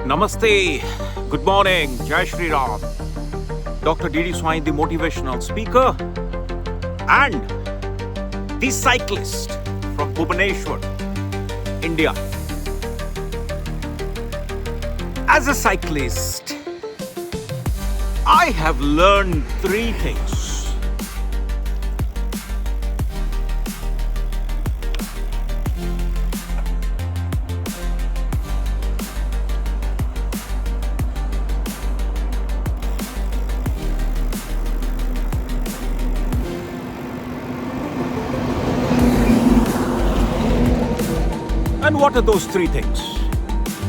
Namaste, good morning, Jai Shri Ram. Dr. D.D. Swami, the motivational speaker, and the cyclist from Bhubaneswar, India. As a cyclist, I have learned three things. And what are those three things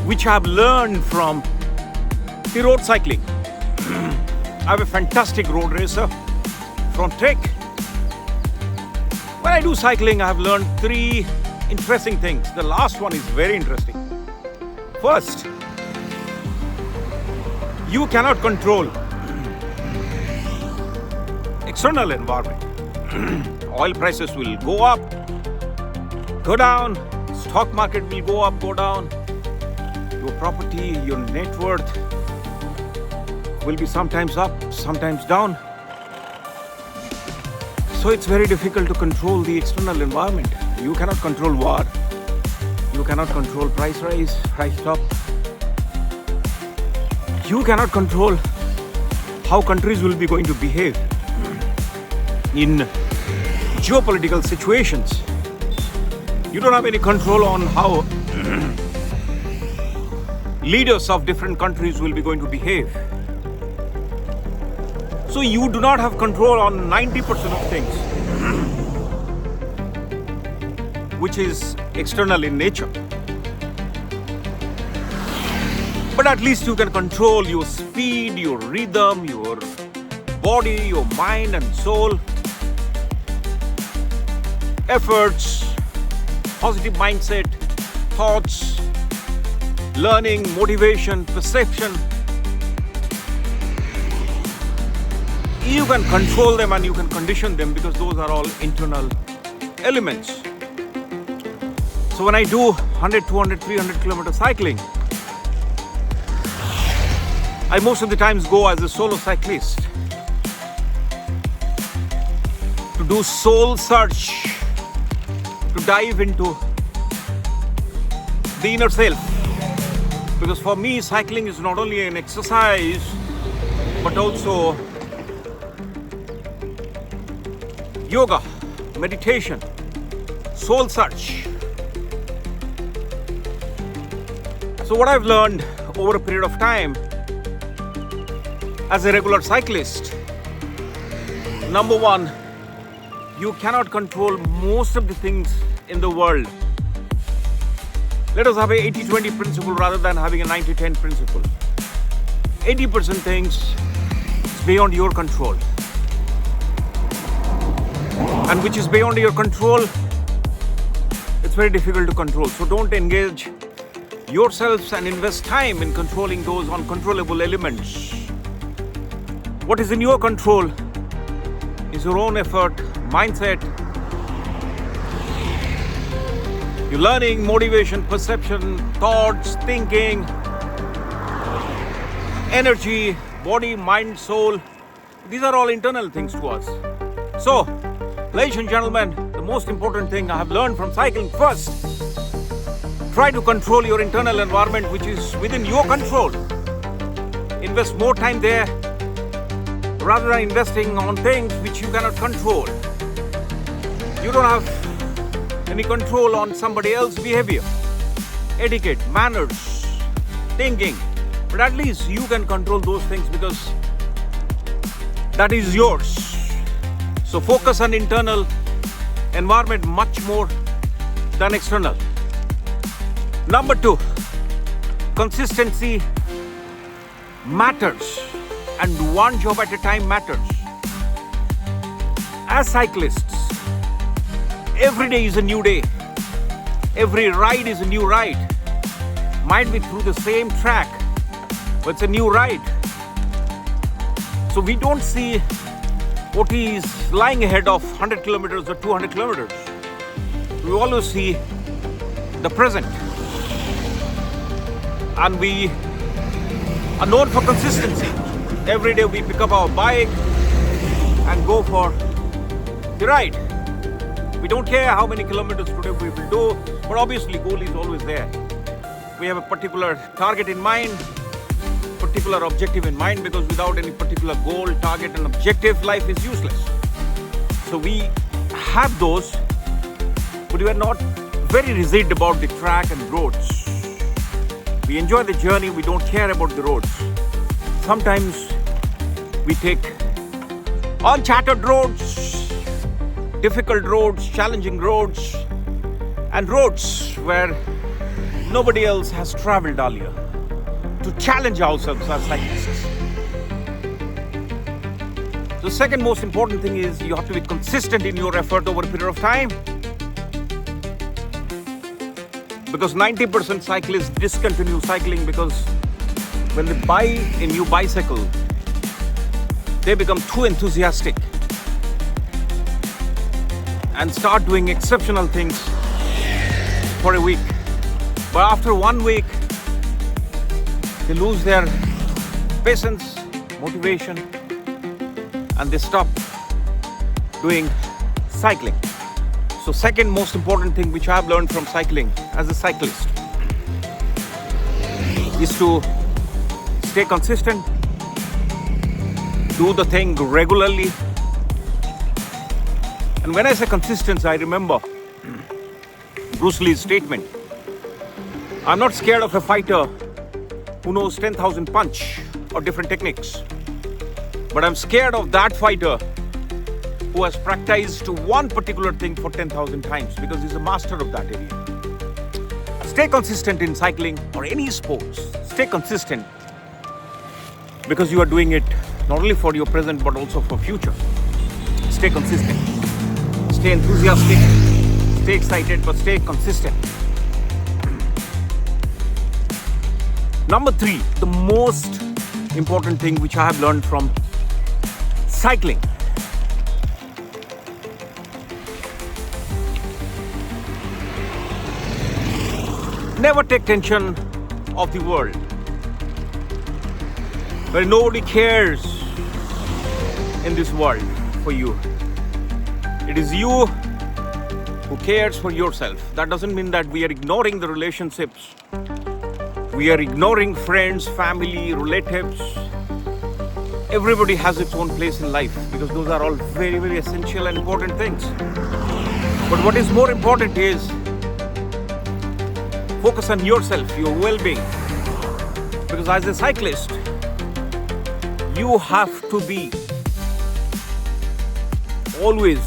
which I have learned from the road cycling? I have a fantastic road racer from Trek. When I do cycling, I have learned three interesting things. The last one is very interesting. First, you cannot control external environment. Oil prices will go up, go down. Stock market will go up, go down. Your property, your net worth will be sometimes up, sometimes down. So it's very difficult to control the external environment. You cannot control war. You cannot control price rise, price drop. You cannot control how countries will be going to behave in geopolitical situations. You don't have any control on how leaders of different countries will be going to behave. So you do not have control on 90% of things, which is external in nature. But at least you can control your speed, your rhythm, your body, your mind and soul, efforts, positive mindset, thoughts, learning, motivation, perception. You can control them and you can condition them because those are all internal elements. So when I do 100, 200, 300 kilometer cycling, I most of the times go as a solo cyclist to do soul search, to dive into the inner self. Because for me, cycling is not only an exercise, but also yoga, meditation, soul search. So what I've learned over a period of time as a regular cyclist, number one, you cannot control most of the things in the world. Let us have a 80-20 principle rather than having a 90-10 principle. 80% things is beyond your control. And which is beyond your control, it's very difficult to control. So don't engage yourselves and invest time in controlling those uncontrollable elements. What is in your control is your own effort, mindset, your learning, motivation, perception, thoughts, thinking, energy, body, mind, soul. These are all internal things to us. So, ladies and gentlemen, the most important thing I have learned from cycling, first, try to control your internal environment which is within your control. Invest more time there rather than investing on things which you cannot control. You don't have any control on somebody else's behavior, etiquette, manners, thinking. But at least you can control those things because that is yours. So focus on internal environment much more than external. Number two, consistency matters and one job at a time matters. As cyclists, every day is a new day. Every ride is a new ride. Might be through the same track, but it's a new ride. So we don't see what is lying ahead of 100 kilometers or 200 kilometers. We always see the present. And we are known for consistency. Every day we pick up our bike and go for the ride. We don't care how many kilometers today we will do, but obviously goal is always there. We have a particular target in mind, particular objective in mind, because without any particular goal, target and objective, life is useless. So we have those, but we are not very rigid about the track and roads. We enjoy the journey, we don't care about the roads. Sometimes we take uncharted roads, difficult roads, challenging roads, and roads where nobody else has traveled earlier, to challenge ourselves as cyclists. The second most important thing is you have to be consistent in your effort over a period of time. Because 90% cyclists discontinue cycling because when they buy a new bicycle, they become too enthusiastic and start doing exceptional things for a week. But after 1 week, they lose their patience, motivation, and they stop doing cycling. So second most important thing which I have learned from cycling as a cyclist is to stay consistent, do the thing regularly. And when I say consistency, I remember Bruce Lee's statement. I'm not scared of a fighter who knows 10,000 punch or different techniques. But I'm scared of that fighter who has practiced one particular thing for 10,000 times because he's a master of that area. Stay consistent in cycling or any sports. Stay consistent because you are doing it not only for your present but also for future. Stay consistent. Stay enthusiastic. Stay excited, but stay consistent. Number 3, the most important thing which I have learned from cycling. Never take tension of the world, where nobody cares in this world for you. It is you who cares for yourself. That doesn't mean that we are ignoring the relationships. We are ignoring friends, family, relatives. Everybody has its own place in life because those are all very, very essential and important things. But what is more important is focus on yourself, your well-being. Because as a cyclist, you have to be always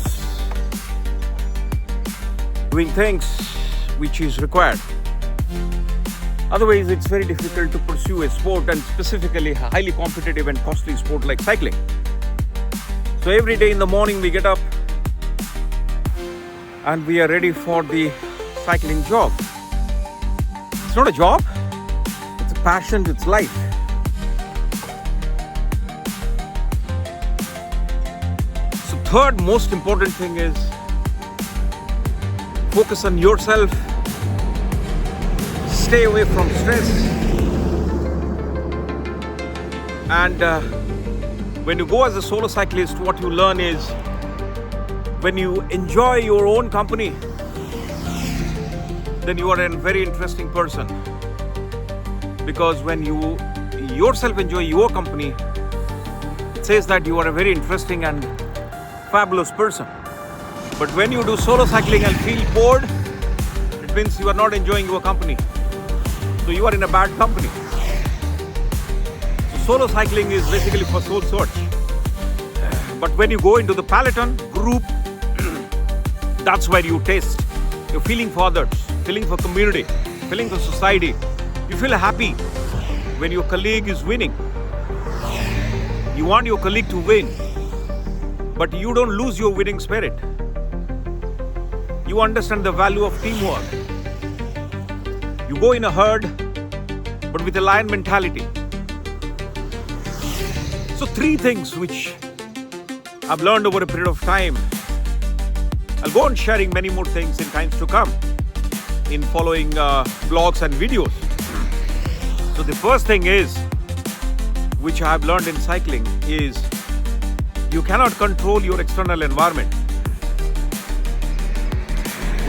doing things which is required. Otherwise, it's very difficult to pursue a sport, and specifically a highly competitive and costly sport like cycling. So every day in the morning we get up and we are ready for the cycling job. It's not a job, it's a passion, it's life. So third most important thing is focus on yourself, stay away from stress, and when you go as a solo cyclist, what you learn is when you enjoy your own company, then you are a very interesting person. Because when you yourself enjoy your company, it says that you are a very interesting and fabulous person. But when you do solo cycling and feel bored, it means you are not enjoying your company. So you are in a bad company. So solo cycling is basically for soul search. But when you go into the peloton group, that's where you taste. You're feeling for others, feeling for community, feeling for society. You feel happy when your colleague is winning. You want your colleague to win, but you don't lose your winning spirit. You understand the value of teamwork. You go in a herd, but with a lion mentality. So 3 things which I've learned over a period of time. I'll go on sharing many more things in times to come in following blogs and videos. So the first thing is which I have learned in cycling is you cannot control your external environment,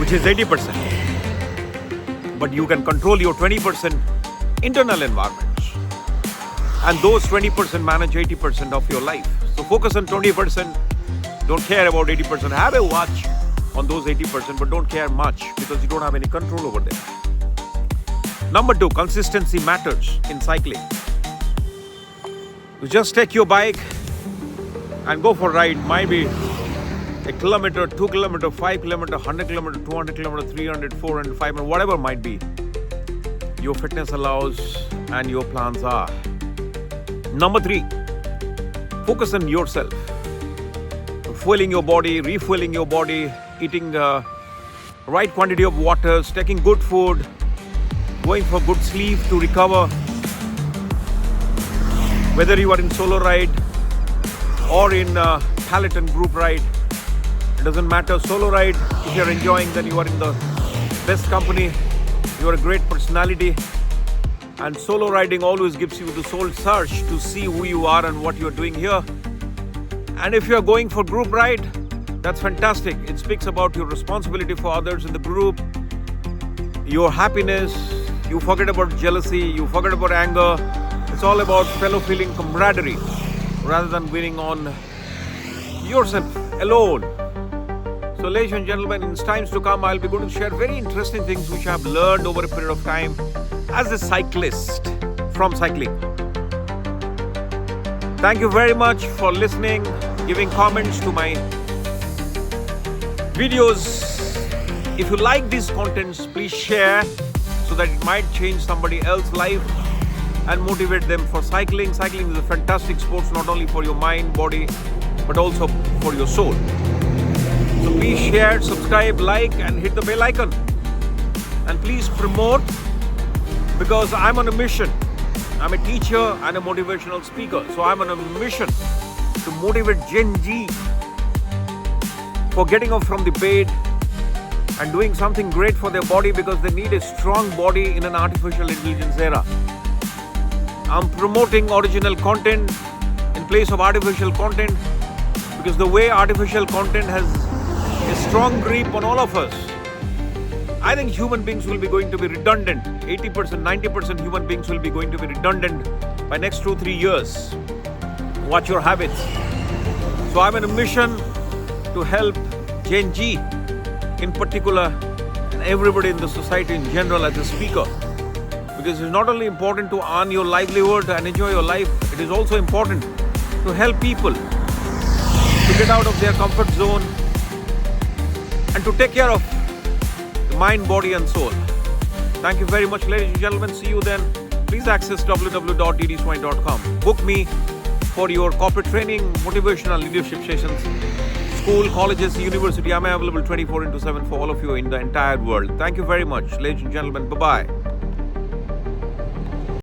which is 80%. But you can control your 20% internal environments. And those 20% manage 80% of your life. So focus on 20%. Don't care about 80%. Have a watch on those 80%, but don't care much because you don't have any control over them. Number 2, consistency matters in cycling. You just take your bike and go for a ride. Might be a kilometer, 2 kilometer, 5 kilometer, 100 kilometer, 200 kilometer, 300, 400, 500, whatever might be. Your fitness allows and your plans are. Number 3, focus on yourself. Fueling your body, refueling your body, eating the right quantity of water, taking good food, going for good sleep to recover. Whether you are in solo ride or in peloton group ride, it doesn't matter. Solo ride, if you're enjoying, then you are in the best company. You are a great personality. And solo riding always gives you the soul search to see who you are and what you're doing here. And if you're going for group ride, that's fantastic. It speaks about your responsibility for others in the group, your happiness. You forget about jealousy, you forget about anger. It's all about fellow feeling camaraderie rather than winning on yourself alone. So ladies and gentlemen, in times to come, I'll be going to share very interesting things which I've learned over a period of time as a cyclist from cycling. Thank you very much for listening, giving comments to my videos. If you like these contents, please share so that it might change somebody else's life and motivate them for cycling. Cycling is a fantastic sport, not only for your mind, body, but also for your soul. So please share, subscribe, like, and hit the bell icon. And please promote, because I'm on a mission. I'm a teacher and a motivational speaker. So I'm on a mission to motivate Genz for getting off from the bed and doing something great for their body, because they need a strong body in an artificial intelligence era. I'm promoting original content in place of artificial content, because the way artificial content has a strong grip on all of us, I think human beings will be going to be redundant. 80%, 90% human beings will be going to be redundant by next 2-3 years. Watch your habits. So I'm on a mission to help Genz in particular, and everybody in the society in general as a speaker. Because it's not only important to earn your livelihood and enjoy your life, it is also important to help people to get out of their comfort zone and to take care of the mind, body and soul. Thank you very much, ladies and gentlemen. See you then. Please access www.ddswine.com. Book me for your corporate training, motivational leadership sessions, school, colleges, university. I'm available 24/7 for all of you in the entire world. Thank you very much, ladies and gentlemen. Bye-bye.